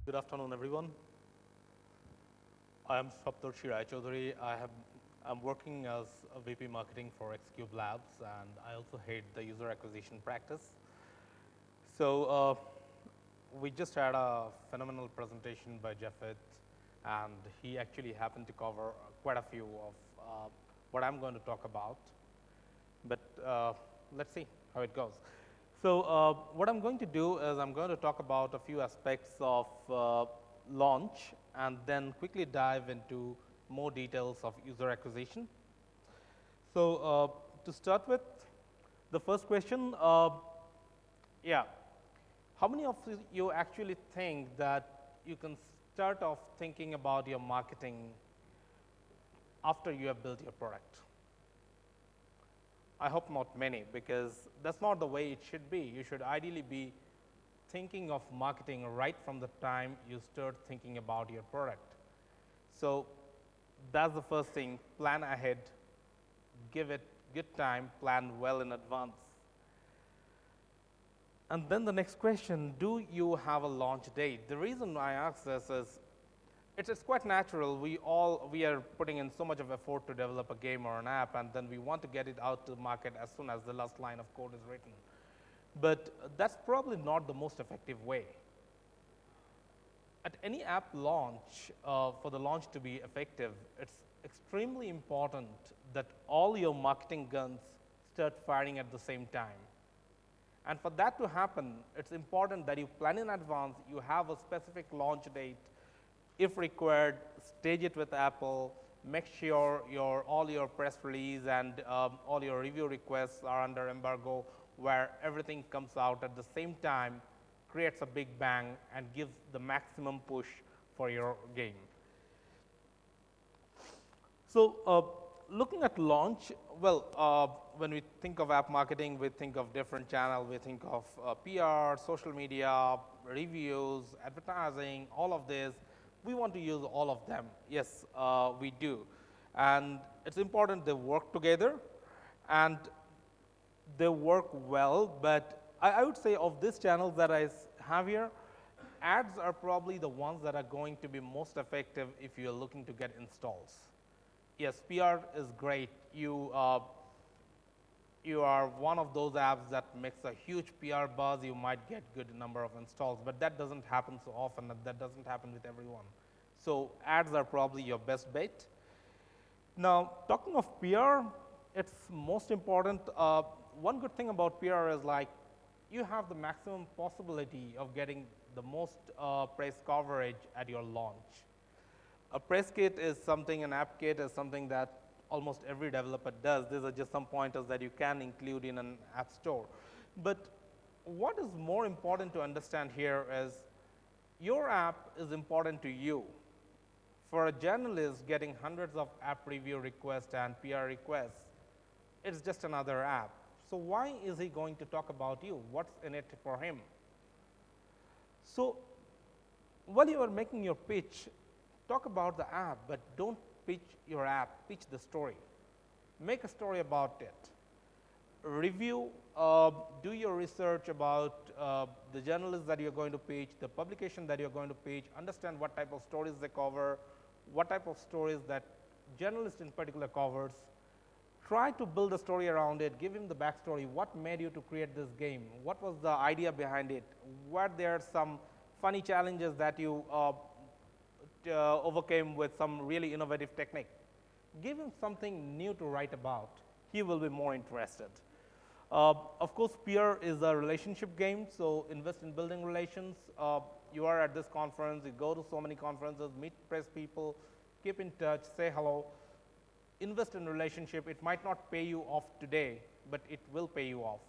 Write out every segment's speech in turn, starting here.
Good afternoon, everyone. I am Saptarshi Chaudhury. I'm working as a VP Marketing for Xcube Labs, and I also head the user acquisition practice. So we just had a phenomenal presentation by Jeffet, and he actually happened to cover quite a few of what I'm going to talk about. But let's see how it goes. So what I'm going to do is I'm going to talk about a few aspects of launch and then quickly dive into more details of user acquisition. So to start with, the first question, yeah, how many of you actually think that you can start off thinking about your marketing after you have built your product? I hope not many, because that's not the way it should be. You should ideally be thinking of marketing right from the time you start thinking about your product. So that's the first thing. Plan ahead, give it good time, plan well in advance. And then the next question, do you have a launch date? The reason I ask this is it's quite natural. We are putting in so much of effort to develop a game or an app, and then we want to get it out to the market as soon as the last line of code is written. But that's probably not the most effective way. At any app launch, for the launch to be effective, it's extremely important that all your marketing guns start firing at the same time. And for that to happen, it's important that you plan in advance, you have a specific launch date. If required, stage it with Apple, make sure all your press release and all your review requests are under embargo, where everything comes out at the same time, creates a big bang, and gives the maximum push for your game. So looking at launch, well, when we think of app marketing, we think of different channels. We think of PR, social media, reviews, advertising, all of this. We want to use all of them. Yes, we do. And it's important they work together and they work well. But I would say of these channels that I have here, ads are probably the ones that are going to be most effective if you're looking to get installs. Yes, PR is great. You are one of those apps that makes a huge PR buzz, you might get good number of installs, but that doesn't happen so often, and that doesn't happen with everyone. So ads are probably your best bet. Now, talking of PR, it's most important. One good thing about PR is like you have the maximum possibility of getting the most press coverage at your launch. A press kit is something, an app kit is something that almost every developer does. These are just some pointers that you can include in an app store. But what is more important to understand here is your app is important to you. For a journalist getting hundreds of app review requests and PR requests, it's just another app. So why is he going to talk about you? What's in it for him? So while you are making your pitch, talk about the app, but don't pitch your app, pitch the story. Make a story about it. Review, do your research about the journalists that you're going to pitch, the publication that you're going to pitch, understand what type of stories they cover, what type of stories that journalist in particular covers. Try to build a story around it, give him the backstory, what made you to create this game, what was the idea behind it, were there some funny challenges that you overcame with some really innovative technique. Give him something new to write about. He will be more interested. Of course, PR is a relationship game, so invest in building relations. You are at this conference, you go to so many conferences, meet press people, keep in touch, say hello. Invest in relationship. It might not pay you off today, but it will pay you off.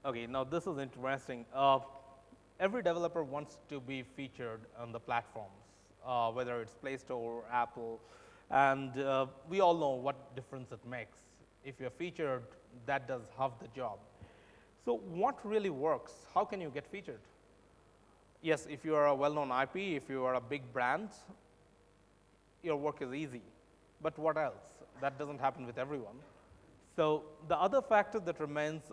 Okay, now this is interesting. Every developer wants to be featured on the platforms, whether it's Play Store or Apple, and we all know what difference it makes. If you're featured, that does half the job. So what really works? How can you get featured? Yes, if you are a well-known IP, if you are a big brand, your work is easy. But what else? That doesn't happen with everyone. So the other factor that remains,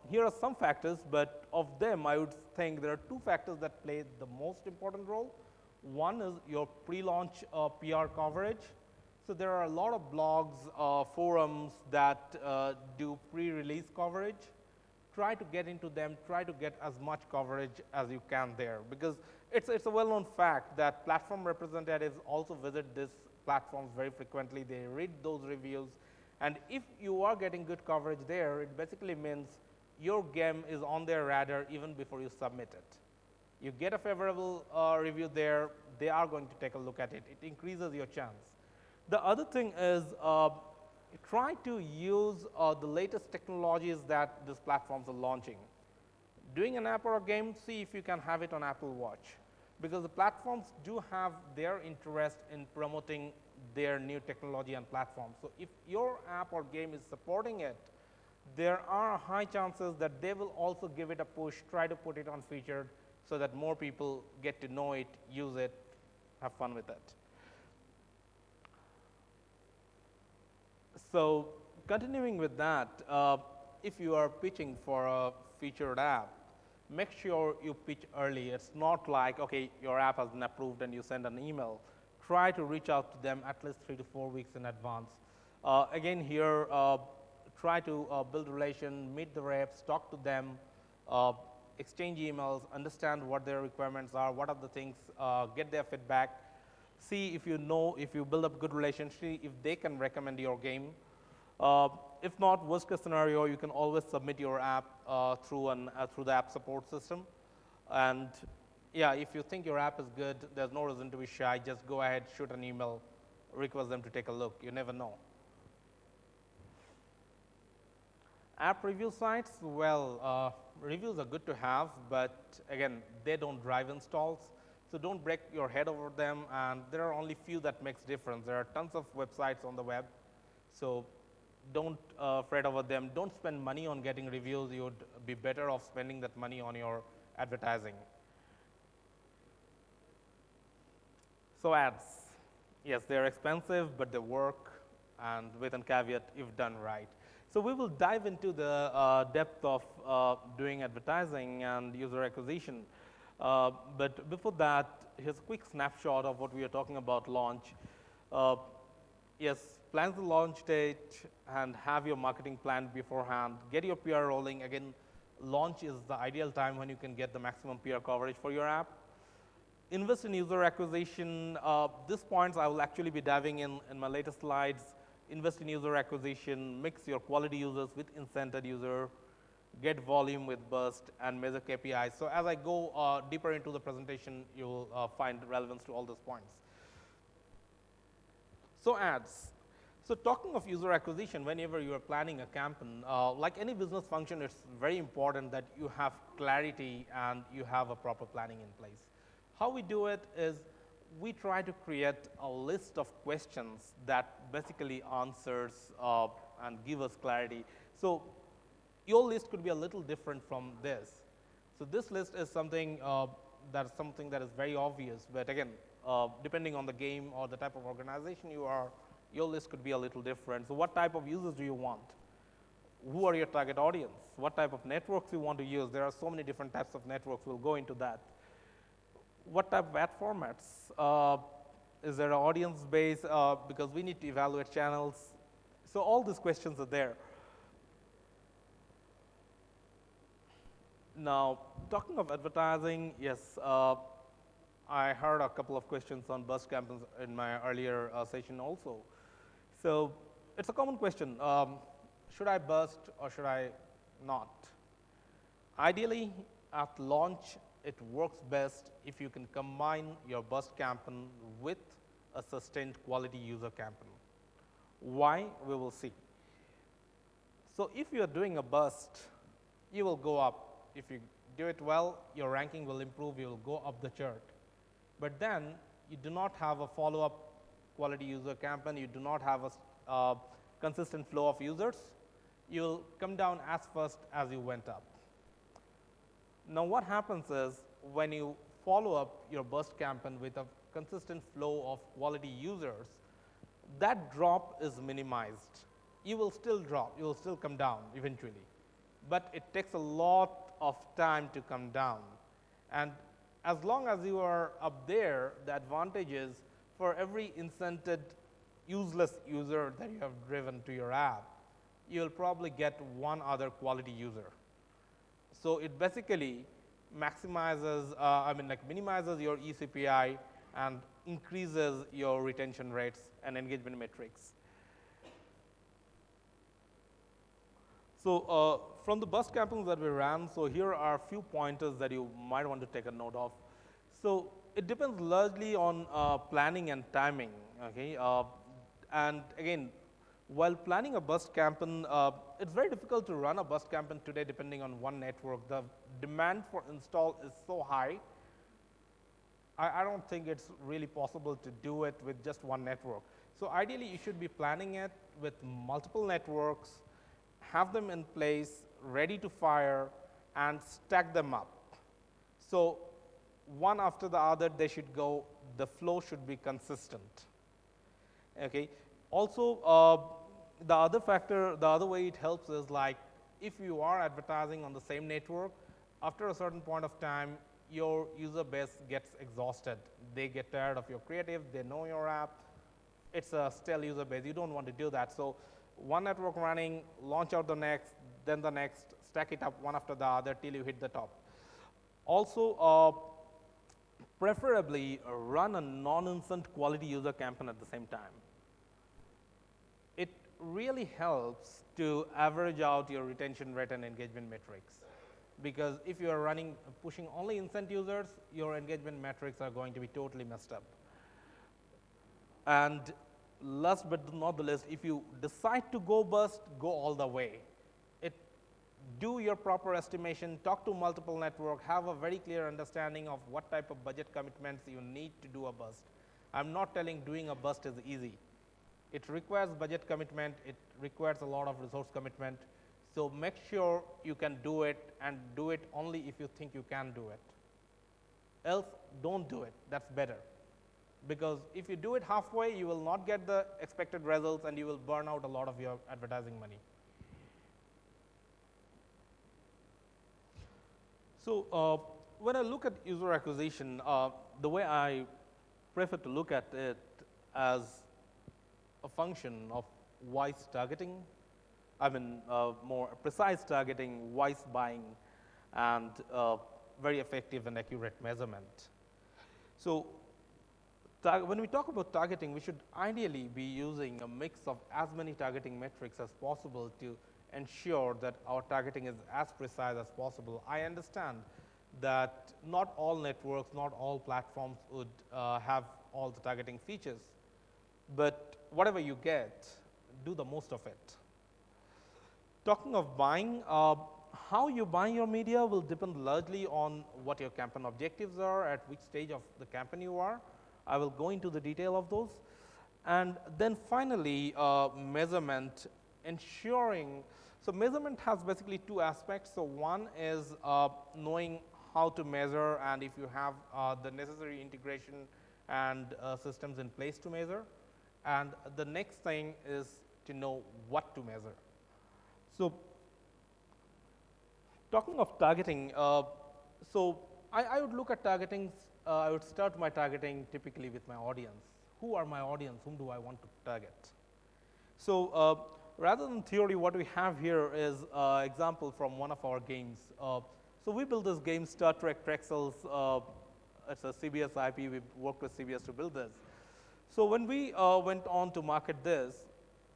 here are some factors, but of them I would think there are two factors that play the most important role. One is your pre-launch PR coverage. So there are a lot of blogs, forums that do pre-release coverage. Try to get into them, try to get as much coverage as you can there, because it's a well-known fact that platform representatives also visit these platforms very frequently. They read those reviews, and if you are getting good coverage there, it basically means your game is on their radar even before you submit it. You get a favorable review there, they are going to take a look at it. It increases your chance. The other thing is try to use the latest technologies that these platforms are launching. Doing an app or a game, see if you can have it on Apple Watch, because the platforms do have their interest in promoting their new technology and platforms. So if your app or game is supporting it, there are high chances that they will also give it a push, try to put it on featured so that more people get to know it, use it, have fun with it. So continuing with that, if you are pitching for a featured app, make sure you pitch early. It's not like, okay, your app has been approved and you send an email. Try to reach out to them at least 3 to 4 weeks in advance. Again here, try to build relation, meet the reps, talk to them, exchange emails, understand what their requirements are, what are the things, get their feedback. See if you know, if you build up good relationship, if they can recommend your game. If not, worst case scenario, you can always submit your app through the app support system. And yeah, if you think your app is good, there's no reason to be shy. Just go ahead, shoot an email, request them to take a look. You never know. App review sites, well, reviews are good to have, but again, they don't drive installs. So don't break your head over them, and there are only few that makes difference. There are tons of websites on the web, so don't fret over them. Don't spend money on getting reviews. You would be better off spending that money on your advertising. So ads, yes, they're expensive, but they work, and with a caveat, if done right. So we will dive into the depth of doing advertising and user acquisition. But before that, here's a quick snapshot of what we are talking about launch. Yes, plan the launch date and have your marketing plan beforehand. Get your PR rolling. Again, launch is the ideal time when you can get the maximum PR coverage for your app. Invest in user acquisition. These points I will actually be diving in my later slides. Invest in user acquisition, mix your quality users with incented user, get volume with burst, and measure KPIs. So as I go deeper into the presentation, you will find relevance to all those points. So ads. So talking of user acquisition, whenever you are planning a campaign, like any business function, it's very important that you have clarity and you have a proper planning in place. How we do it is we try to create a list of questions that basically answers and give us clarity. So your list could be a little different from this. So this list is something that is very obvious, but again, depending on the game or the type of organization you are, your list could be a little different. So what type of users do you want? Who are your target audience? What type of networks you want to use? There are so many different types of networks. We'll go into that. What type of ad formats? Is there an audience base? Because we need to evaluate channels. So all these questions are there. Now, talking of advertising, yes, I heard a couple of questions on burst campaigns in my earlier session also. So it's a common question. Should I burst or should I not? Ideally, at launch, it works best if you can combine your burst campaign with a sustained quality user campaign. Why? We will see. So if you are doing a burst, you will go up. If you do it well, your ranking will improve, you will go up the chart. But then you do not have a follow-up quality user campaign, you do not have a consistent flow of users, you'll come down as fast as you went up. Now what happens is when you follow up your burst campaign with a consistent flow of quality users, that drop is minimized. you will still drop, you will still come down eventually. But it takes a lot of time to come down. And as long as you are up there, the advantage is for every incented useless user that you have driven to your app, you'll probably get one other quality user. So it basically maximizes, minimizes your eCPI and increases your retention rates and engagement metrics. So from the bus campaigns that we ran, so here are a few pointers that you might want to take a note of. So it depends largely on planning and timing, okay? And again, while planning a bus campaign, it's very difficult to run a bus campaign today depending on one network. The demand for install is so high, I don't think it's really possible to do it with just one network. So ideally, you should be planning it with multiple networks, have them in place, ready to fire, and stack them up. So one after the other, they should go, the flow should be consistent. Okay. Also, the other factor, the other way it helps is like, if you are advertising on the same network, after a certain point of time, your user base gets exhausted. They get tired of your creative, they know your app, it's a stale user base. You don't want to do that. So one network running, launch out the next, then the next, stack it up one after the other till you hit the top. Also, preferably run a non-instant quality user campaign at the same time. It really helps to average out your retention rate and engagement metrics. Because if you are pushing only instant users, your engagement metrics are going to be totally messed up. And last but not the least, if you decide to go bust, go all the way. Do your proper estimation, talk to multiple networks, have a very clear understanding of what type of budget commitments you need to do a bust. I'm not telling doing a bust is easy. It requires budget commitment, it requires a lot of resource commitment. So make sure you can do it, and do it only if you think you can do it. Else, don't do it, that's better. Because if you do it halfway, you will not get the expected results and you will burn out a lot of your advertising money. So when I look at user acquisition, the way I prefer to look at it as a function of wise targeting, more precise targeting, wise buying, and very effective and accurate measurement. So when we talk about targeting, we should ideally be using a mix of as many targeting metrics as possible to ensure that our targeting is as precise as possible. I understand that not all networks, not all platforms would have all the targeting features, but whatever you get, do the most of it. Talking of buying, how you buy your media will depend largely on what your campaign objectives are, at which stage of the campaign you are. I will go into the detail of those. And then finally, measurement, ensuring. So measurement has basically two aspects. So one is knowing how to measure, and if you have the necessary integration and systems in place to measure. And the next thing is to know what to measure. So talking of targeting, so I would look at targeting, I would start my targeting typically with my audience. Who are my audience? Whom do I want to target? So rather than theory, what we have here is an example from one of our games. So we built this game, Star Trek Trexels. It's a CBS IP. We worked with CBS to build this. So when we went on to market this,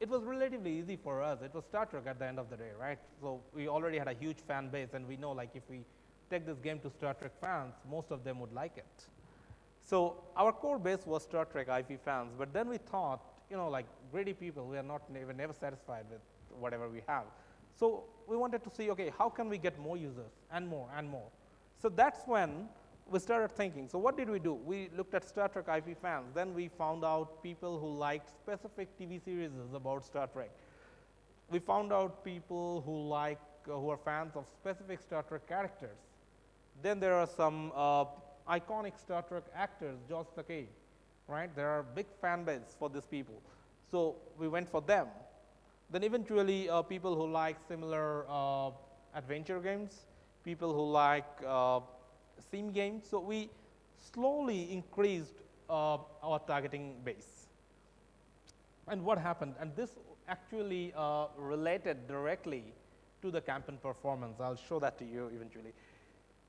it was relatively easy for us. It was Star Trek at the end of the day, right? So we already had a huge fan base, and we know like if we take this game to Star Trek fans, most of them would like it. So our core base was Star Trek IP fans, but then we thought, like greedy people, we are never satisfied with whatever we have. So we wanted to see, okay, how can we get more users and more and more? So that's when we started thinking. So what did we do? We looked at Star Trek IP fans. Then we found out people who liked specific TV series about Star Trek. We found out people who are fans of specific Star Trek characters. Then there are some iconic Star Trek actors, George Takei, right? There are big fan base for these people. So we went for them. Then eventually, people who like similar adventure games, people who like sim games. So we slowly increased our targeting base. And what happened? And this actually related directly to the campaign performance. I'll show that to you eventually.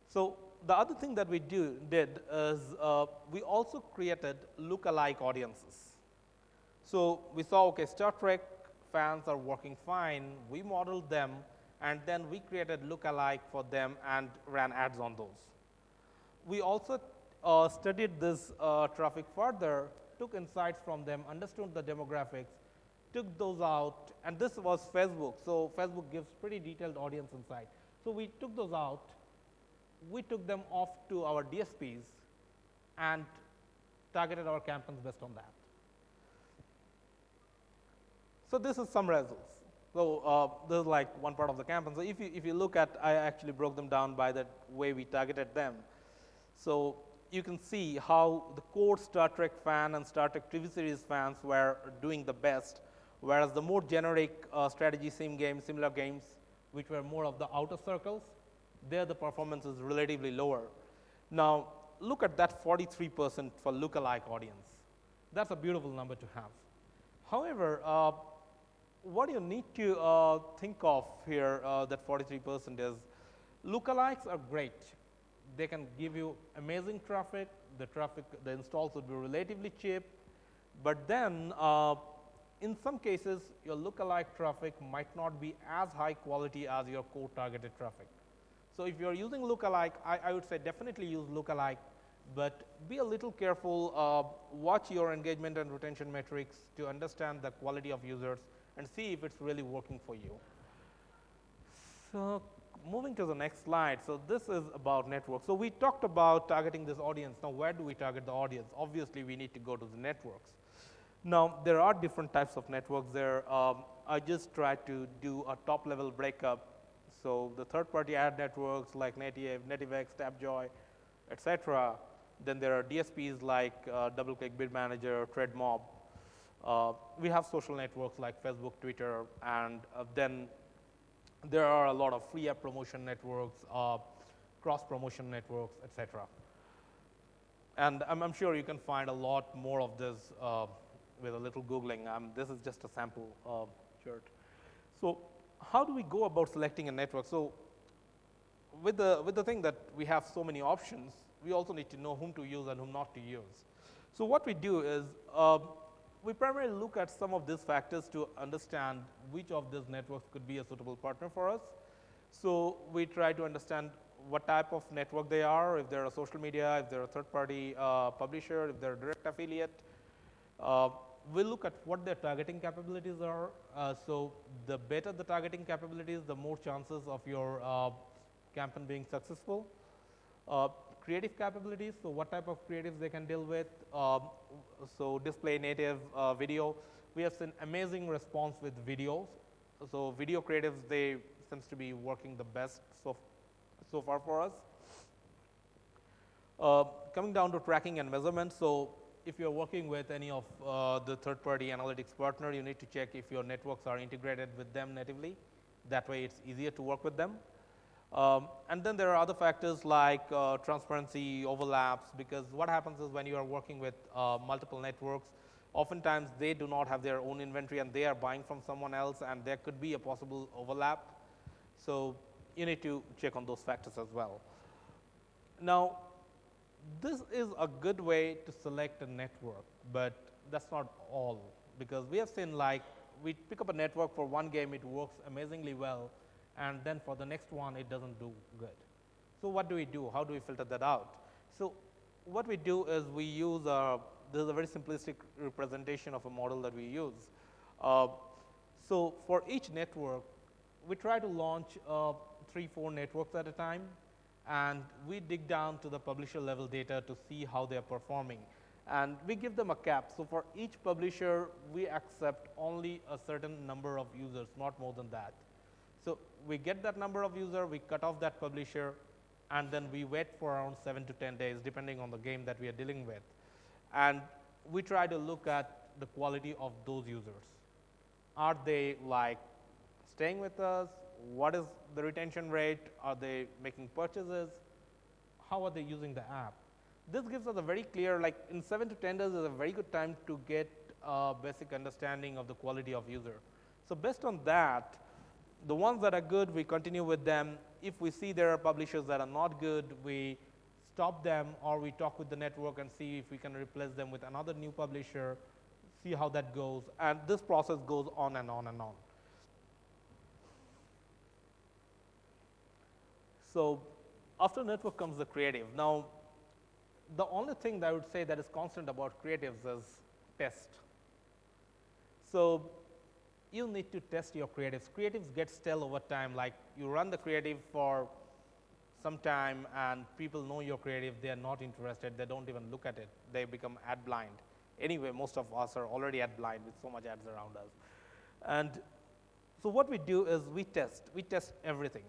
So the other thing that we did is we also created lookalike audiences. So we saw, okay, Star Trek fans are working fine. We modeled them, and then we created lookalike for them and ran ads on those. We also studied this traffic further, took insights from them, understood the demographics, took those out, and this was Facebook. So Facebook gives pretty detailed audience insight. So we took those out, we took them off to our DSPs, and targeted our campaigns based on that. So this is some results. So this is like one part of the campaign. So if you look at, I actually broke them down by the way we targeted them. So you can see how the core Star Trek fan and Star Trek TV series fans were doing the best, whereas the more generic strategy sim games, similar games, which were more of the outer circles, there the performance is relatively lower. Now, look at that 43% for lookalike audience. That's a beautiful number to have. However, what you need to think of here, that 43% is, lookalikes are great. They can give you amazing traffic. The installs would be relatively cheap. But then, in some cases, your lookalike traffic might not be as high quality as your core targeted traffic. So if you're using lookalike, I would say definitely use lookalike, but be a little careful. Watch your engagement and retention metrics to understand the quality of users and see if it's really working for you. So moving to the next slide. So this is about networks. So we talked about targeting this audience. Now where do we target the audience? Obviously we need to go to the networks. Now there are different types of networks there. I just tried to do a top level breakup. So the third party ad networks like Native, NativeX, Tapjoy, etc. Then there are DSPs like DoubleClick, Bid Manager, TradeMob. We have social networks like Facebook, Twitter, and then there are a lot of free app promotion networks, cross promotion networks, etc. And I'm sure you can find a lot more of this with a little Googling. This is just a sample chart. So how do we go about selecting a network? So with the thing that we have so many options, we also need to know whom to use and whom not to use. So what we do is we primarily look at some of these factors to understand which of these networks could be a suitable partner for us. So we try to understand what type of network they are, if they're a social media, if they're a third-party publisher, if they're a direct affiliate. We look at what their targeting capabilities are. So the better the targeting capabilities, the more chances of your campaign being successful. Creative capabilities, so what type of creatives they can deal with. So display native video. We have seen amazing response with videos. So video creatives, they seems to be working the best so far for us. Coming down to tracking and measurement. So if you're working with any of the third-party analytics partner, you need to check if your networks are integrated with them natively. That way it's easier to work with them. And then there are other factors like transparency, overlaps, because what happens is when you are working with multiple networks, oftentimes they do not have their own inventory and they are buying from someone else, and there could be a possible overlap. So you need to check on those factors as well. Now, this is a good way to select a network, but that's not all, because we have seen like we pick up a network for one game, it works amazingly well, and then for the next one, it doesn't do good. So what do we do? How do we filter that out? So what we do is we use, this is a very simplistic representation of a model that we use. So for each network, we try to launch 3-4 networks at a time, and we dig down to the publisher level data to see how they are performing. And we give them a cap. So for each publisher, we accept only a certain number of users, not more than that. So we get that number of users, we cut off that publisher, and then we wait for around 7 to 10 days, depending on the game that we are dealing with. And we try to look at the quality of those users. Are they like staying with us? What is the retention rate? Are they making purchases? How are they using the app? This gives us a very clear, like in 7 to 10 days is a very good time to get a basic understanding of the quality of user. So based on that, the ones that are good, we continue with them. If we see there are publishers that are not good, we stop them, or we talk with the network and see if we can replace them with another new publisher, see how that goes. And this process goes on and on and on. So after network comes the creative. Now, the only thing that I would say that is constant about creatives is test. So you need to test your creatives. Creatives get stale over time. Like you run the creative for some time and people know your creative, they are not interested, they don't even look at it. They become ad blind. Anyway, most of us are already ad blind with so much ads around us. And so what we do is we test everything.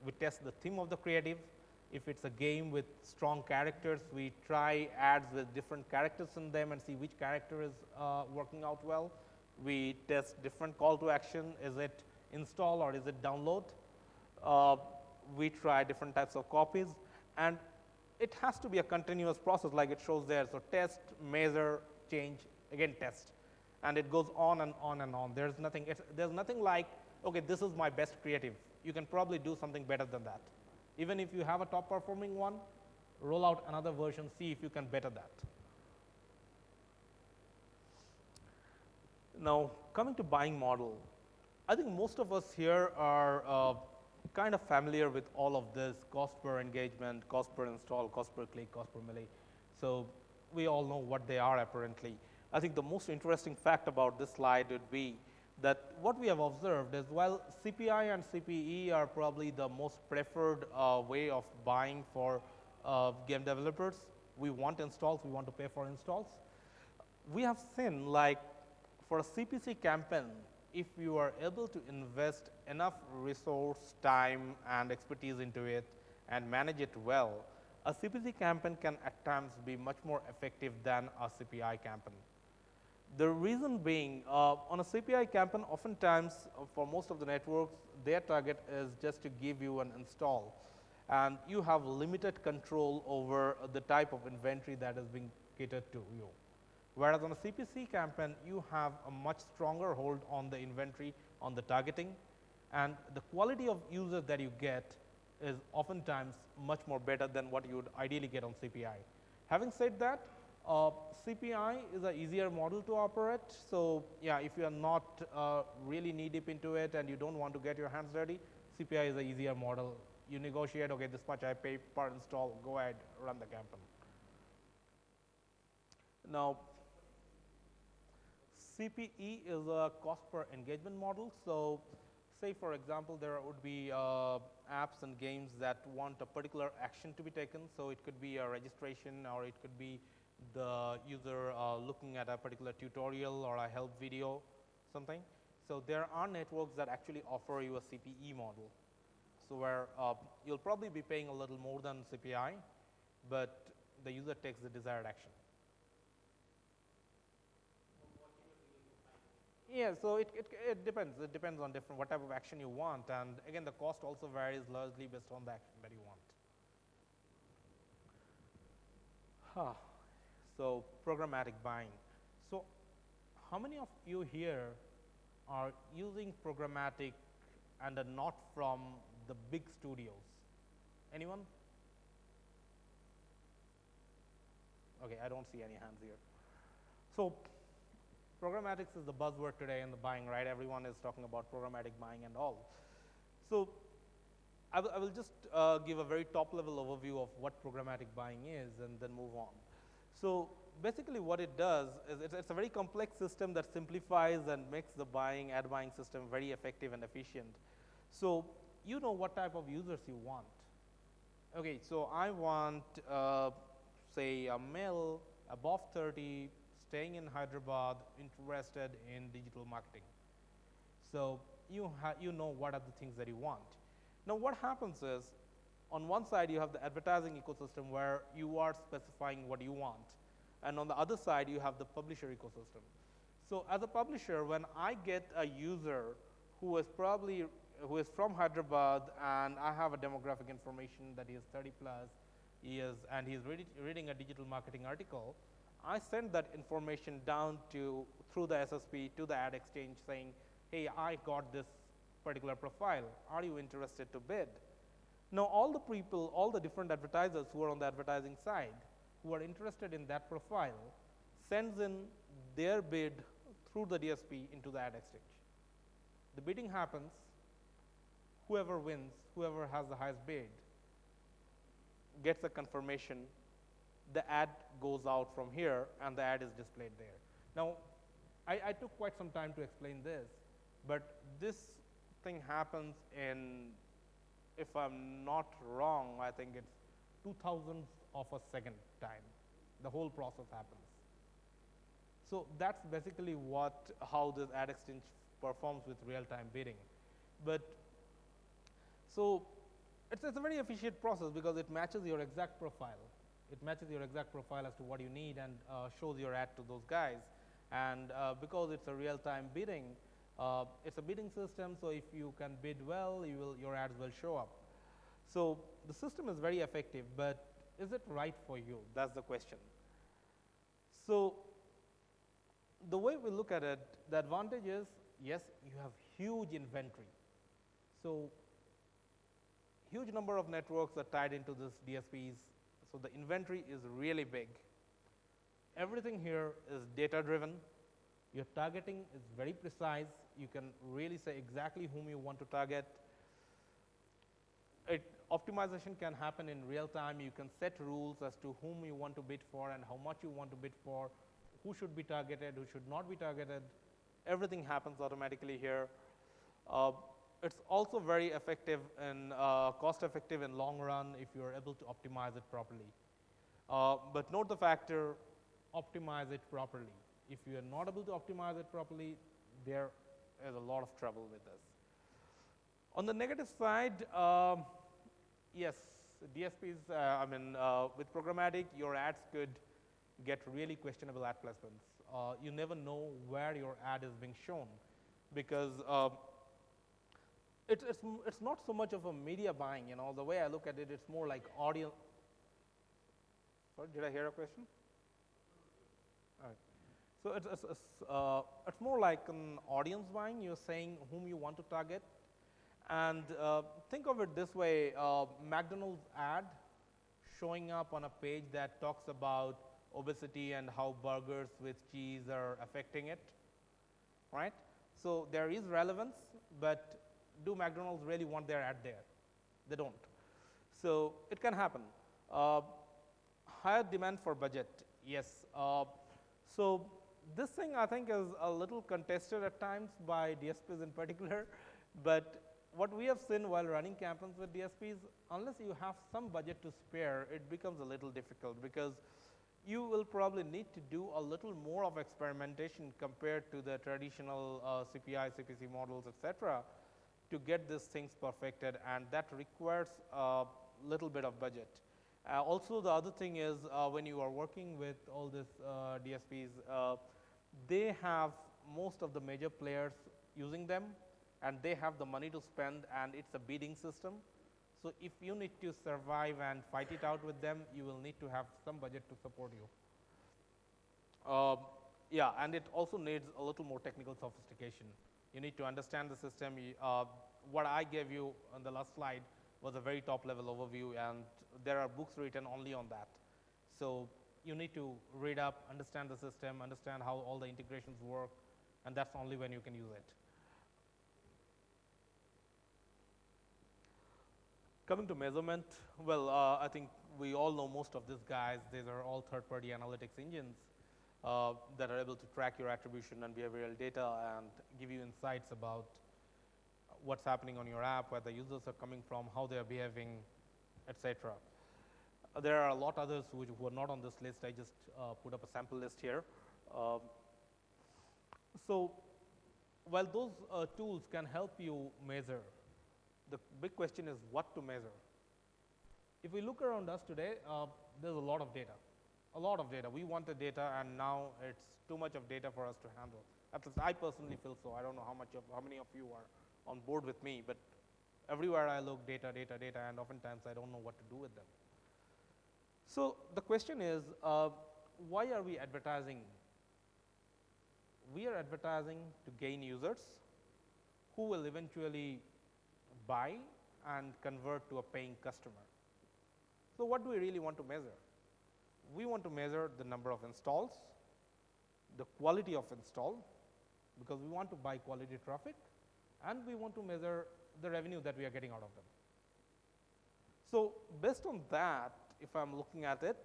We test the theme of the creative. If it's a game with strong characters, we try ads with different characters in them and see which character is working out well. We test different call to action. Is it install or is it download? We try different types of copies. And it has to be a continuous process like it shows there. So test, measure, change, again test. And it goes on and on and on. There's nothing like, okay, this is my best creative. You can probably do something better than that. Even if you have a top performing one, roll out another version, see if you can better that. Now, coming to buying model, I think most of us here are kind of familiar with all of this, cost per engagement, cost per install, cost per click, cost per milli. So we all know what they are apparently. I think the most interesting fact about this slide would be that what we have observed is while CPI and CPE are probably the most preferred way of buying for game developers, we want installs, we want to pay for installs. We have seen like for a CPC campaign, if you are able to invest enough resource, time, and expertise into it and manage it well, a CPC campaign can at times be much more effective than a CPI campaign. The reason being, on a CPI campaign, oftentimes for most of the networks, their target is just to give you an install. And you have limited control over the type of inventory that is being catered to you. Whereas on a CPC campaign, you have a much stronger hold on the inventory, on the targeting, and the quality of user that you get is oftentimes much more better than what you would ideally get on CPI. Having said that, CPI is an easier model to operate. So yeah, if you are not really knee deep into it and you don't want to get your hands dirty, CPI is an easier model. You negotiate, okay, this much I pay per install, go ahead, run the campaign. Now, CPE is a cost per engagement model. So say for example, there would be apps and games that want a particular action to be taken. So it could be a registration, or it could be the user looking at a particular tutorial or a help video, something. So there are networks that actually offer you a CPE model. So where you'll probably be paying a little more than CPI, but the user takes the desired action. Yeah, so it depends. It depends on what type of action you want. And again, the cost also varies largely based on the action that you want. So programmatic buying. So how many of you here are using programmatic and are not from the big studios? Anyone? Okay, I don't see any hands here. So programmatics is the buzzword today in the buying, right? Everyone is talking about programmatic buying and all. So I will just give a very top level overview of what programmatic buying is and then move on. So basically what it does is it's a very complex system that simplifies and makes the ad buying system very effective and efficient. So you know what type of users you want. Okay, so I want, say, a male above 30, staying in Hyderabad, interested in digital marketing. So you know what are the things that you want. Now what happens is, on one side you have the advertising ecosystem where you are specifying what you want. And on the other side you have the publisher ecosystem. So as a publisher, when I get a user who is from Hyderabad, and I have a demographic information that he is 30 plus years and he is reading a digital marketing article, I send that information down through the SSP to the ad exchange saying, hey, I got this particular profile. Are you interested to bid? Now all the people, all the different advertisers who are on the advertising side, who are interested in that profile, sends in their bid through the DSP into the ad exchange. The bidding happens, whoever wins, whoever has the highest bid, gets a confirmation, the ad goes out from here and the ad is displayed there. Now, I took quite some time to explain this, but this thing happens in, if I'm not wrong, I think it's 2,000th of a second time. The whole process happens. So that's basically how this ad exchange performs with real-time bidding. But so it's a very efficient process because it matches your exact profile. It matches your exact profile as to what you need and shows your ad to those guys. And because it's a real-time bidding, it's a bidding system, so if you can bid well, your ads will show up. So the system is very effective, but is it right for you? That's the question. So the way we look at it, the advantage is, yes, you have huge inventory. So huge number of networks are tied into this DSPs, so the inventory is really big. Everything here is data-driven. Your targeting is very precise. You can really say exactly whom you want to target. Optimization can happen in real time. You can set rules as to whom you want to bid for and how much you want to bid for, who should be targeted, who should not be targeted. Everything happens automatically here. It's also very effective and cost-effective in long run if you're able to optimize it properly. But note the factor, optimize it properly. If you are not able to optimize it properly, there is a lot of trouble with this. On the negative side, yes, DSPs, with programmatic, your ads could get really questionable ad placements. You never know where your ad is being shown because it's not so much of a media buying, you know. The way I look at it, it's more like audience. Sorry, did I hear a question? All right. So it's more like an audience buying. You're saying whom you want to target. And think of it this way, McDonald's ad showing up on a page that talks about obesity and how burgers with cheese are affecting it, right? So there is relevance, but do McDonald's really want their ad there? They don't. So it can happen. Higher demand for budget, yes. So this thing I think is a little contested at times by DSPs in particular, but what we have seen while running campaigns with DSPs, unless you have some budget to spare, it becomes a little difficult because you will probably need to do a little more of experimentation compared to the traditional CPI, CPC models, etc., to get these things perfected, and that requires a little bit of budget. Also, the other thing is when you are working with all these DSPs, they have most of the major players using them, and they have the money to spend, and it's a bidding system. So if you need to survive and fight it out with them, you will need to have some budget to support you. Yeah, and it also needs a little more technical sophistication. You need to understand the system. What I gave you on the last slide was a very top-level overview, and there are books written only on that. So you need to read up, understand the system, understand how all the integrations work, and that's only when you can use it. Coming to measurement, well, I think we all know most of these guys. These are all third-party analytics engines that are able to track your attribution and behavioral data and give you insights about what's happening on your app, where the users are coming from, how they are behaving, etc. There are a lot others who are not on this list. I just put up a sample list here. So while those tools can help you measure, the big question is what to measure. If we look around us today, there's a lot of data. a lot of data. We wanted data, and now it's too much of data for us to handle. At least I personally feel so. I don't know how many of you are on board with me, but everywhere I look, data, data, data, and oftentimes I don't know what to do with them. So the question is, why are we advertising? We are advertising to gain users who will eventually buy and convert to a paying customer. So what do we really want to measure? We want to measure the number of installs, the quality of install, because we want to buy quality traffic, and we want to measure the revenue that we are getting out of them. So based on that, if I'm looking at it,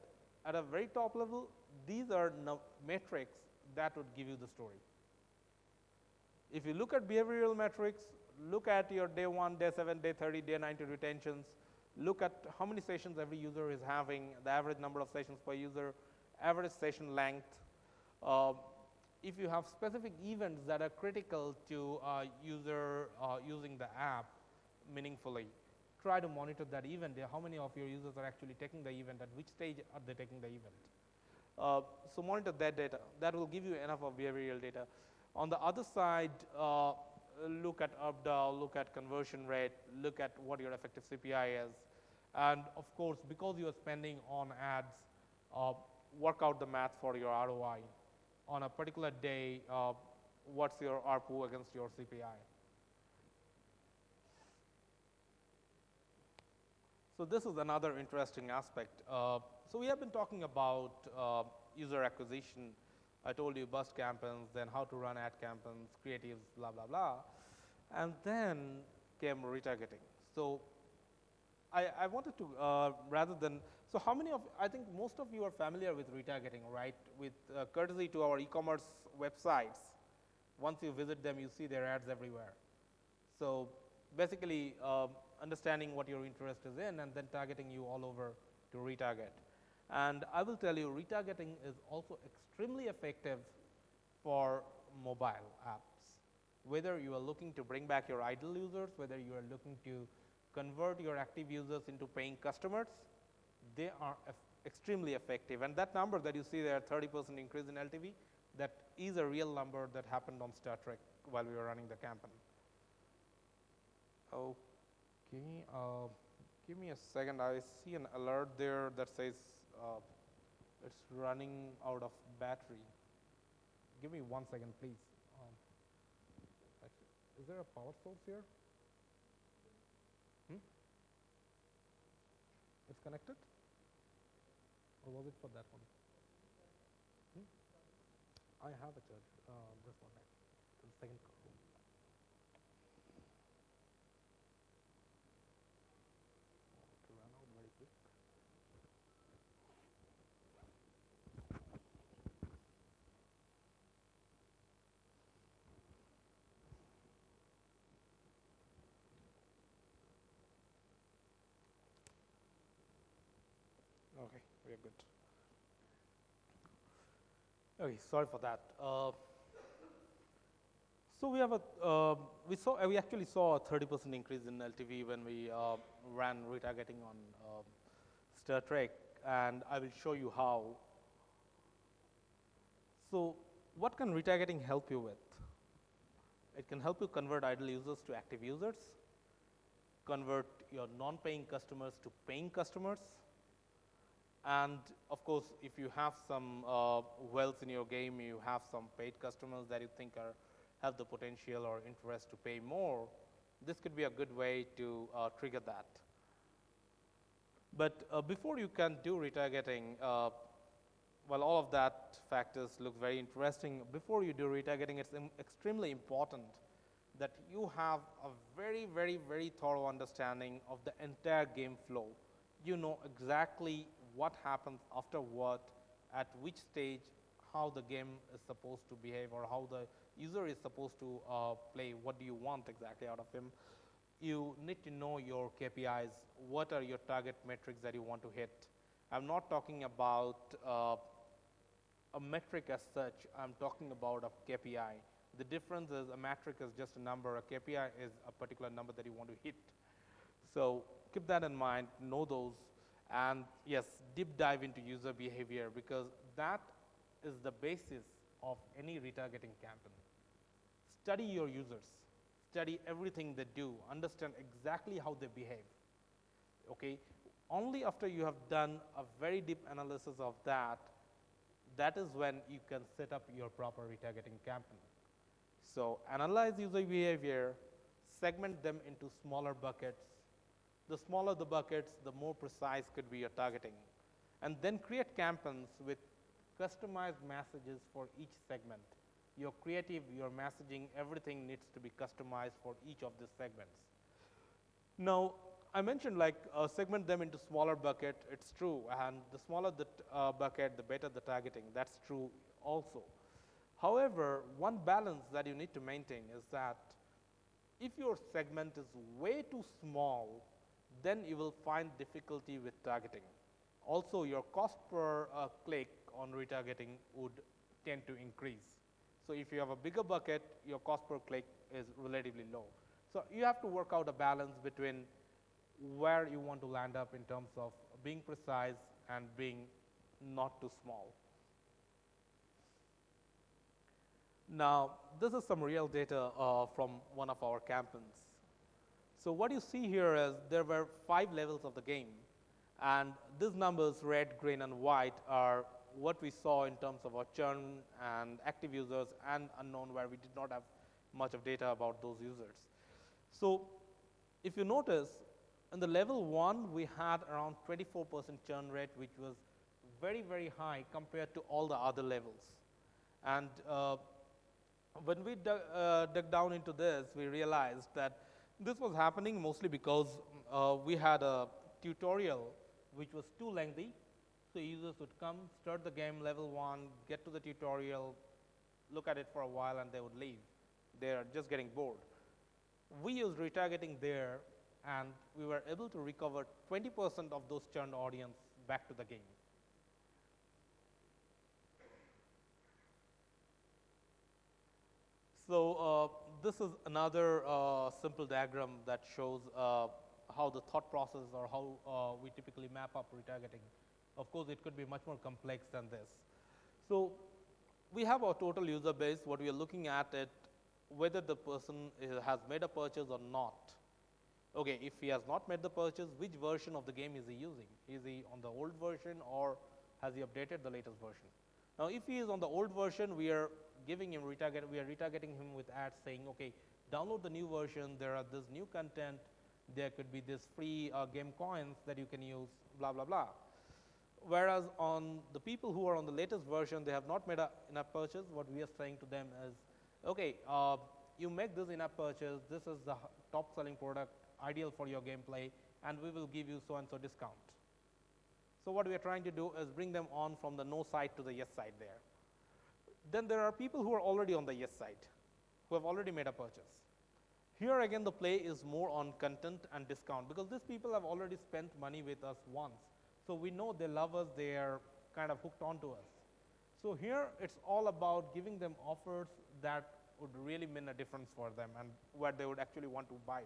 at a very top level, these are metrics that would give you the story. If you look at behavioral metrics, look at your day 1, day 7, day 30, day 90 retentions, look at how many sessions every user is having, the average number of sessions per user, average session length. If you have specific events that are critical to user using the app meaningfully, try to monitor that event. How many of your users are actually taking the event, at which stage are they taking the event? So monitor that data. That will give you enough of behavioral data. On the other side, look at up-down, look at conversion rate, look at what your effective CPI is. And of course, because you are spending on ads, work out the math for your ROI. On a particular day, what's your ARPU against your CPI? So this is another interesting aspect. So we have been talking about user acquisition. I told you bust campaigns, then how to run ad campaigns, creatives, blah, blah, blah. And then came retargeting. So I wanted to, rather than, so how many of, I think most of you are familiar with retargeting, right? With courtesy to our e-commerce websites, once you visit them, you see their ads everywhere. So basically, understanding what your interest is in and then targeting you all over to retarget. And I will tell you, retargeting is also extremely effective for mobile apps. Whether you are looking to bring back your idle users, whether you are looking to convert your active users into paying customers, they are extremely effective. And that number that you see there, 30% increase in LTV, that is a real number that happened on Star Trek while we were running the campaign. Okay, give me a second. I see an alert there that says it's running out of battery. Give me 1 second, please. Is there a power source here? It's connected? Or was it for that one? I have a charge. Just one minute. The second room. To run out very quick. Okay, we are good. Okay, sorry for that. So we have we actually saw a 30% increase in LTV when we ran retargeting on Star Trek, and I will show you how. So what can retargeting help you with? It can help you convert idle users to active users, convert your non-paying customers to paying customers, and of course, if you have some wells in your game, you have some paid customers that you think have the potential or interest to pay more, this could be a good way to trigger that. But before you can do retargeting, while all of that factors look very interesting, before you do retargeting, it's extremely important that you have a very, very, very thorough understanding of the entire game flow. You know exactly what happens after what, at which stage, how the game is supposed to behave, or how the user is supposed to play. What do you want exactly out of him? You need to know your KPIs. What are your target metrics that you want to hit? I'm not talking about a metric as such. I'm talking about a KPI. The difference is a metric is just a number. A KPI is a particular number that you want to hit. So keep that in mind, know those. And yes, deep dive into user behavior, because that is the basis of any retargeting campaign. Study your users, study everything they do, understand exactly how they behave. Okay, only after you have done a very deep analysis of that, that is when you can set up your proper retargeting campaign. So analyze user behavior, segment them into smaller buckets. The smaller the buckets, the more precise could be your targeting. And then create campaigns with customized messages for each segment. Your creative, your messaging, everything needs to be customized for each of these segments. Now, I mentioned like segment them into smaller bucket. It's true, and the smaller the bucket, the better the targeting. That's true also. However, one balance that you need to maintain is that if your segment is way too small, then you will find difficulty with targeting. Also, your cost per click on retargeting would tend to increase. So if you have a bigger bucket, your cost per click is relatively low. So you have to work out a balance between where you want to land up in terms of being precise and being not too small. Now, this is some real data from one of our campaigns. So what you see here is there were 5 levels of the game, and these numbers, red, green, and white, are what we saw in terms of our churn and active users and unknown, where we did not have much of data about those users. So if you notice, in the level 1, we had around 24% churn rate, which was very, very high compared to all the other levels. And when we dug down into this, we realized that this was happening mostly because we had a tutorial which was too lengthy. So users would come, start the game level 1, get to the tutorial, look at it for a while, and they would leave. They're just getting bored. We used retargeting there, and we were able to recover 20% of those churned audience back to the game. So this is another simple diagram that shows how the thought process or how we typically map up retargeting. Of course, it could be much more complex than this. So we have our total user base. What we are looking at it, whether the person has made a purchase or not. Okay, if he has not made the purchase, which version of the game is he using? Is he on the old version, or has he updated the latest version? Now, if he is on the old version, we are giving him we are retargeting him with ads saying, okay, download the new version. There are this new content. There could be this free game coins that you can use, blah, blah, blah. Whereas on the people who are on the latest version, they have not made an in-app purchase. What we are saying to them is, okay, you make this in-app purchase. This is the top selling product, ideal for your gameplay, and we will give you so-and-so discount. So what we are trying to do is bring them on from the no side to the yes side there. Then there are people who are already on the yes side, who have already made a purchase. Here again, the play is more on content and discount, because these people have already spent money with us once. So we know they love us, they are kind of hooked on to us. So here it's all about giving them offers that would really mean a difference for them and where they would actually want to buy.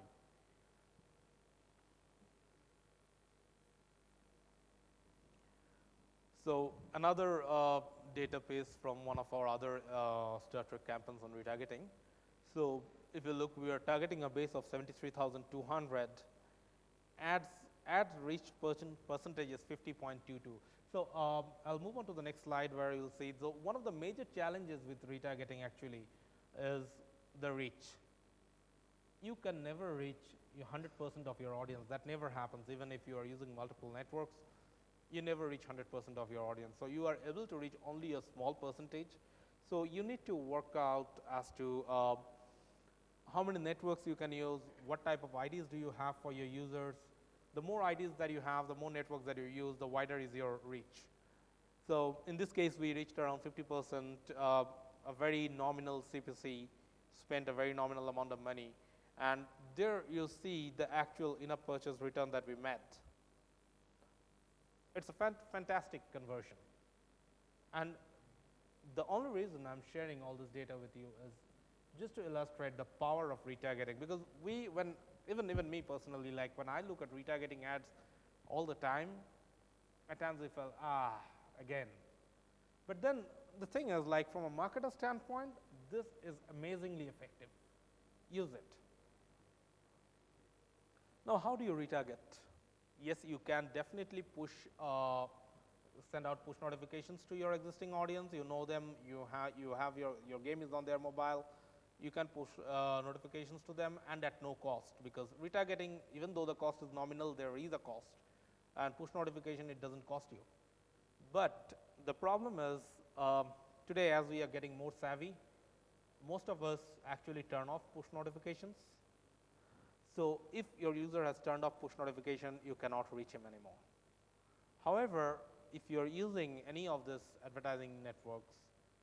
So another data piece from one of our other Star Trek campaigns on retargeting. So if you look, we are targeting a base of 73,200. Ads reached percentage is 50.22. So I'll move on to the next slide where you'll see. So one of the major challenges with retargeting actually is the reach. You can never reach 100% of your audience. That never happens. Even if you are using multiple networks, you never reach 100% of your audience. So you are able to reach only a small percentage. So you need to work out as to how many networks you can use, what type of IDs do you have for your users. The more IDs that you have, the more networks that you use, the wider is your reach. So in this case, we reached around 50%, a very nominal CPC, spent a very nominal amount of money. And there you see the actual in-app purchase return that we met. It's a fantastic conversion. And the only reason I'm sharing all this data with you is just to illustrate the power of retargeting, because even me personally, like when I look at retargeting ads all the time, At times we felt, again. But then the thing is, like from a marketer standpoint, this is amazingly effective. Use it. Now, how do you retarget? Yes, you can definitely send out push notifications to your existing audience. You know them. You have your game is on their mobile. You can push notifications to them, and at no cost, because retargeting, even though the cost is nominal, there is a cost, and push notification, it doesn't cost you. But the problem is, today as we are getting more savvy, most of us actually turn off push notifications. So if your user has turned off push notification, you cannot reach him anymore. However, if you're using any of these advertising networks,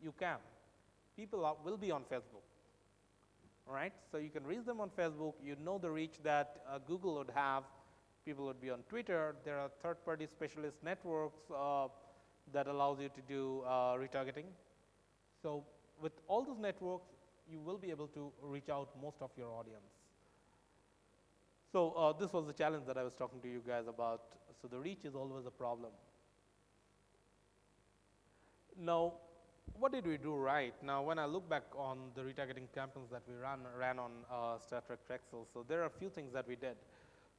you can. People will be on Facebook, right? So you can reach them on Facebook. You know the reach that Google would have. People would be on Twitter. There are third-party specialist networks that allows you to do retargeting. So with all those networks, you will be able to reach out most of your audience. So this was the challenge that I was talking to you guys about. So the reach is always a problem. Now, what did we do right? Now, when I look back on the retargeting campaigns that we ran on Star Trek Drexel, so there are a few things that we did.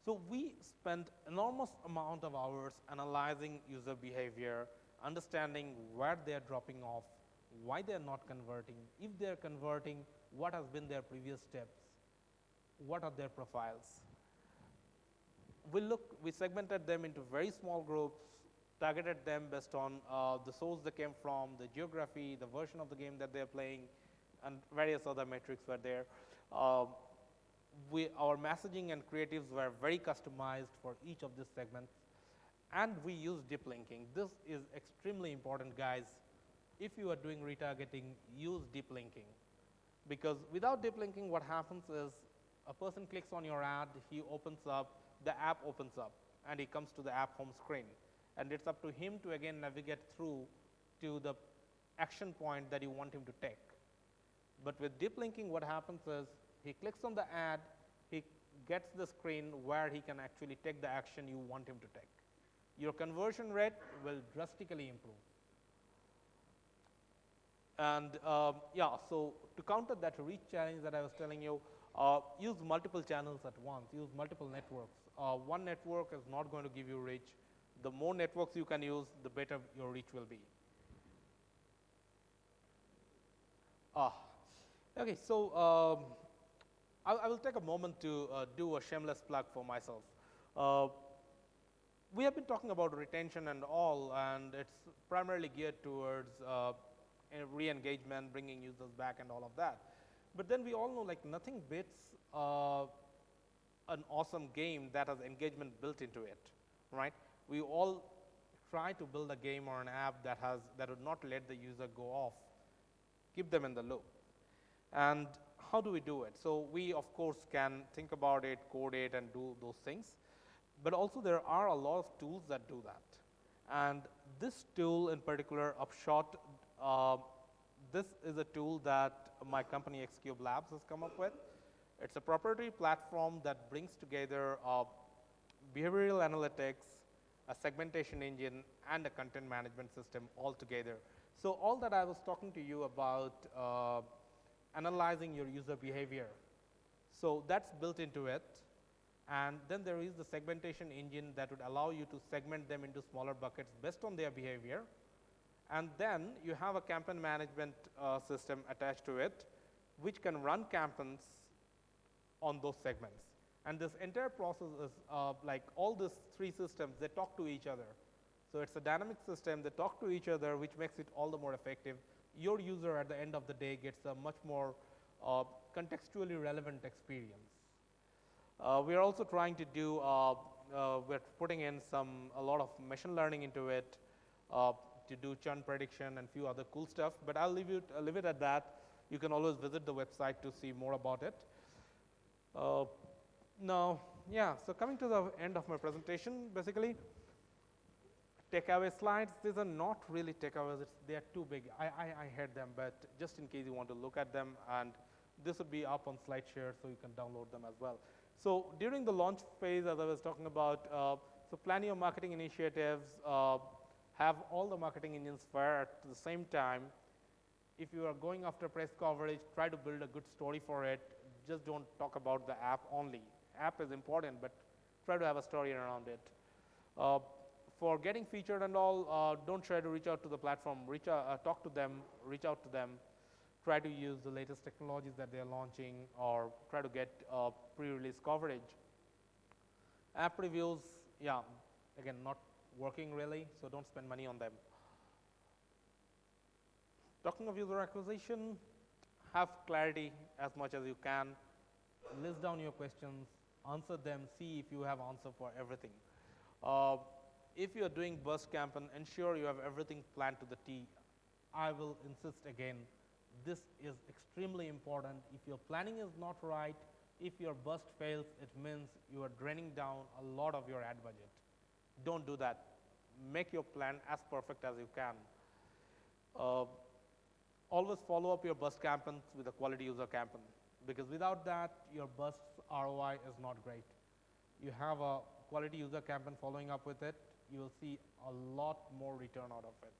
So we spent enormous amount of hours analyzing user behavior, understanding where they're dropping off, why they're not converting, if they're converting, what has been their previous steps, what are their profiles. We segmented them into very small groups, targeted them based on the source they came from, the geography, the version of the game that they're playing, and various other metrics were there. Our messaging and creatives were very customized for each of these segments, and we used deep linking. This is extremely important, guys. If you are doing retargeting, use deep linking, because without deep linking, what happens is a person clicks on your ad, he opens up, the app opens up, and he comes to the app home screen. And it's up to him to again navigate through to the action point that you want him to take. But with deep linking, what happens is he clicks on the ad, he gets the screen where he can actually take the action you want him to take. Your conversion rate will drastically improve. And yeah, so to counter that reach challenge that I was telling you, use multiple channels at once, use multiple networks. One network is not going to give you reach. The more networks you can use, the better your reach will be. Okay, so I will take a moment to do a shameless plug for myself. We have been talking about retention and all, and it's primarily geared towards re-engagement, bringing users back and all of that. But then we all know, like, nothing beats an awesome game that has engagement built into it, right? We all try to build a game or an app that would not let the user go off, keep them in the loop. And how do we do it? So we, of course, can think about it, code it, and do those things. But also there are a lot of tools that do that. And this tool in particular, Upshot, this is a tool that my company Xcube Labs has come up with. It's a proprietary platform that brings together behavioral analytics, a segmentation engine, and a content management system all together. So all that I was talking to you about analyzing your user behavior, so that's built into it. And then there is the segmentation engine that would allow you to segment them into smaller buckets based on their behavior. And then you have a campaign management system attached to it, which can run campaigns on those segments. And this entire process is like all these three systems, they talk to each other. So it's a dynamic system, they talk to each other, which makes it all the more effective. Your user at the end of the day gets a much more contextually relevant experience. We are also trying to do, we're putting in a lot of machine learning into it to do churn prediction and few other cool stuff, but I'll leave it at that. You can always visit the website to see more about it. Now, yeah, so coming to the end of my presentation, basically, takeaway slides, these are not really takeaways, they are too big. I had them, but just in case you want to look at them, and this would be up on SlideShare, so you can download them as well. So during the launch phase, as I was talking about, So plan your marketing initiatives, have all the marketing engines fire at the same time. If you are going after press coverage, try to build a good story for it. Just don't talk about the app only. App is important, but try to have a story around it. For getting featured and all, don't try to reach out to the platform. Talk to them, reach out to them. Try to use the latest technologies that they're launching, or try to get pre-release coverage. App reviews, yeah, again, not working really, so don't spend money on them. Talking of user acquisition, have clarity as much as you can. List down your questions, answer them, see if you have answer for everything. If you're doing burst campaign, ensure you have everything planned to the T. I will insist again, this is extremely important. If your planning is not right, if your burst fails, it means you are draining down a lot of your ad budget. Don't do that. Make your plan as perfect as you can. Always follow up your burst campaigns with a quality user campaign, because without that, your burst ROI is not great. You have a quality user campaign following up with it, you will see a lot more return out of it.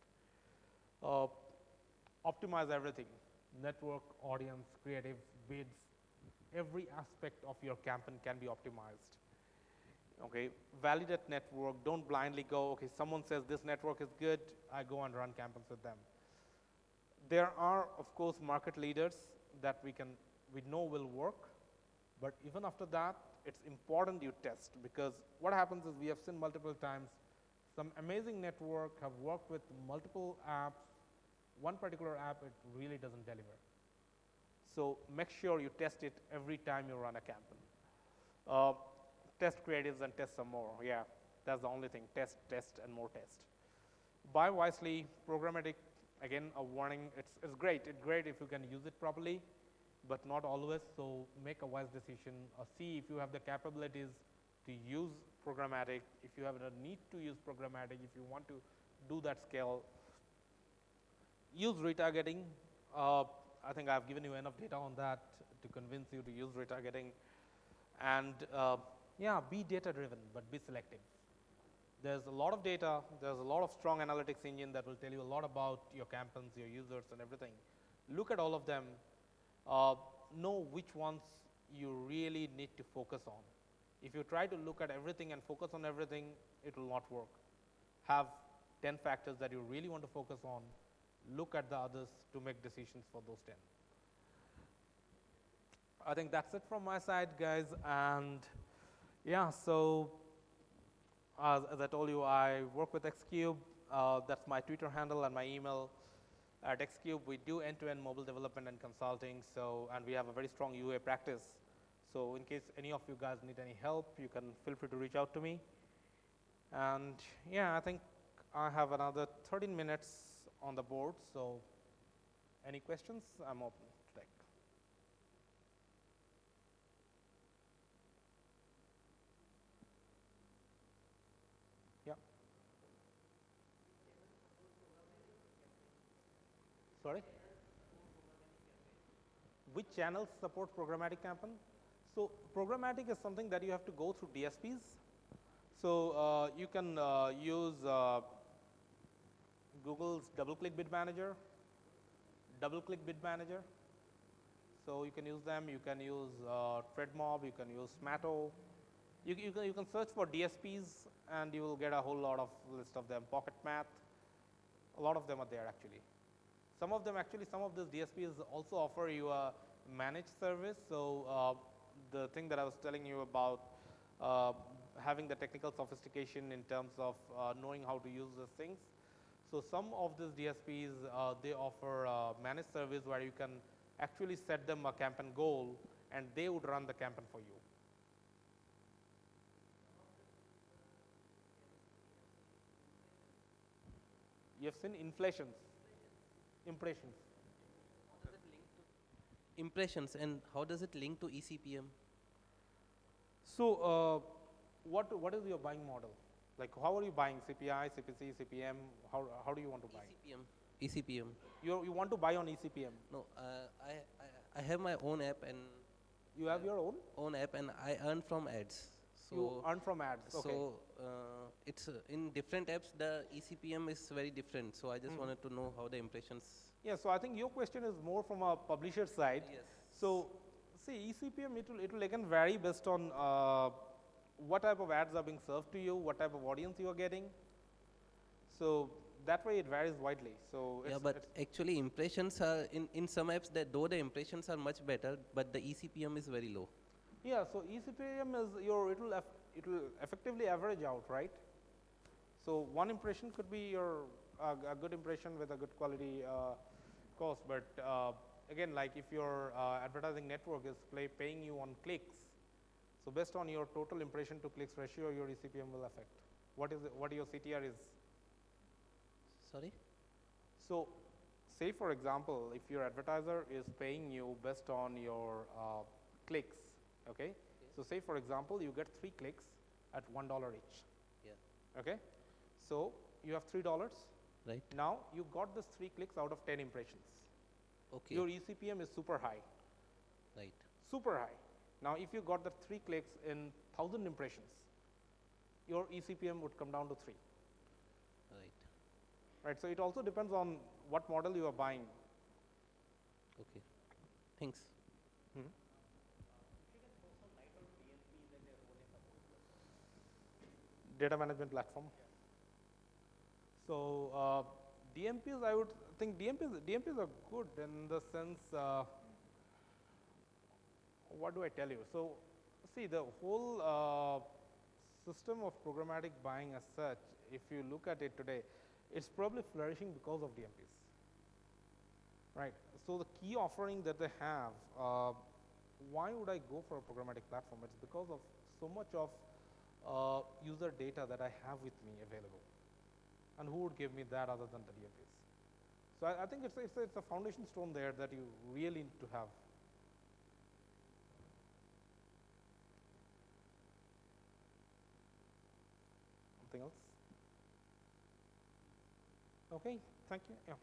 Optimize everything, network, audience, creative, bids, every aspect of your campaign can be optimized. Okay, validate network, don't blindly go, okay, someone says this network is good, I go and run campaigns with them. There are, of course, market leaders that we know will work, but even after that, it's important you test, because what happens is we have seen multiple times, some amazing network have worked with multiple apps, one particular app, it really doesn't deliver. So make sure you test it every time you run a campaign. Test creatives and test some more, yeah, that's the only thing, test, and more test. Buy wisely, programmatic, again, a warning, it's great if you can use it properly, but not always, so make a wise decision, see if you have the capabilities to use programmatic, if you have a need to use programmatic, if you want to do that scale. Use retargeting, I think I've given you enough data on that to convince you to use retargeting, and yeah, be data driven, but be selective. There's a lot of data, there's a lot of strong analytics engine that will tell you a lot about your campaigns, your users, and everything. Look at all of them, know which ones you really need to focus on. If you try to look at everything and focus on everything, it will not work. Have 10 factors that you really want to focus on, look at the others to make decisions for those 10. I think that's it from my side, guys, and yeah, so as I told you, I work with Xcube. That's my Twitter handle and my email. At Xcube, we do end-to-end mobile development and consulting, and we have a very strong UA practice. So in case any of you guys need any help, you can feel free to reach out to me. And yeah, I think I have another 13 minutes on the board, so any questions, I'm open to take. Yeah. Sorry? Which channels support programmatic campaign? So programmatic is something that you have to go through DSPs. So you can use Google's DoubleClick Bid Manager. So you can use them. You can use ThreadMob. You can use Smatto. You can search for DSPs, and you will get a whole lot of list of them. Pocket Math. A lot of them are there actually. Some of these DSPs also offer you a managed service. So the thing that I was telling you about having the technical sophistication in terms of knowing how to use these things. So some of these DSPs, they offer a managed service where you can actually set them a campaign goal, and they would run the campaign for you. You have seen impressions. Impressions, and how does it link to eCPM? So what is your buying model? Like, how are you buying? CPI, CPC, CPM? How do you want to buy? eCPM. You want to buy on eCPM? No, I have my own app, and You have your own? and I earn from ads. You earn from ads. Okay. So it's in different apps the ECPM is very different. So I just wanted to know how the impressions. Yeah, so I think your question is more from a publisher side. Yes. So see, ECPM, it will again vary based on what type of ads are being served to you, what type of audience you are getting. So that way it varies widely. So Yeah, but actually impressions are in some apps that though the impressions are much better, but the ECPM is very low. yeah, so ECPM is it will effectively average out, right? So one impression could be your a good impression with a good quality cost, but again, like if your advertising network is paying you on clicks, so based on your total impression to clicks ratio, your ECPM will affect. What your CTR is. Sorry? So say for example, if your advertiser is paying you based on your clicks, okay? So say for example, you get 3 clicks at $1 each, Yeah. okay? So you have $3. Right. Now you got this 3 clicks out of 10 impressions. Okay. Your ECPM is super high, Right. super high. Now if you got the 3 clicks in 1,000 impressions, your ECPM would come down to 3. Right. Right, so it also depends on what model you are buying. Okay. Thanks. Data management platform. So DMPs, I would think DMPs are good in the sense, what do I tell you? So see, the whole system of programmatic buying as such, if you look at it today, it's probably flourishing because of DMPs. Right. So the key offering that they have, why would I go for a programmatic platform? It's because of so much of user data that I have with me available. And who would give me that other than the DMPs? So I think it's a foundation stone there that you really need to have. Something else? Okay, thank you. Yeah.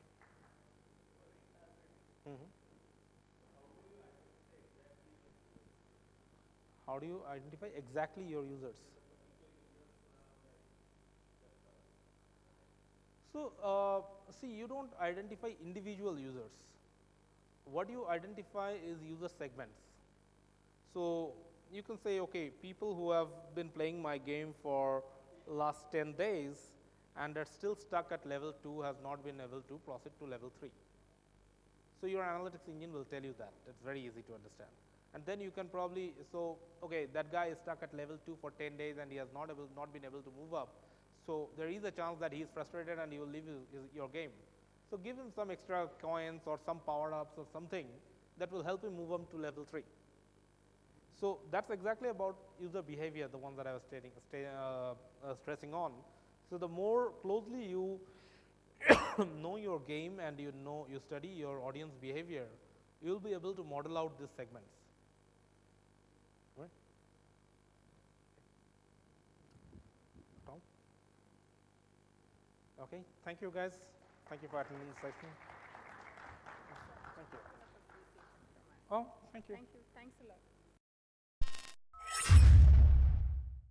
How do you identify exactly your users? So see, you don't identify individual users. What you identify is user segments. So you can say, okay, people who have been playing my game for last 10 days and are still stuck at level 2 has not been able to proceed to level 3. So your analytics engine will tell you that. It's very easy to understand. And then you can probably, so okay, that guy is stuck at level 2 for 10 days and he has not been able to move up. So there is a chance that he is frustrated and he will leave your game. So give him some extra coins or some power-ups or something that will help him move up to level 3. So that's exactly about user behavior, the one that I was stressing on. So the more closely you know your game and you study your audience behavior, you'll be able to model out these segments. Right? Tom? Okay, thank you guys. Thank you for attending the session. Thank you. Oh, thank you. Thank you. Thanks a lot.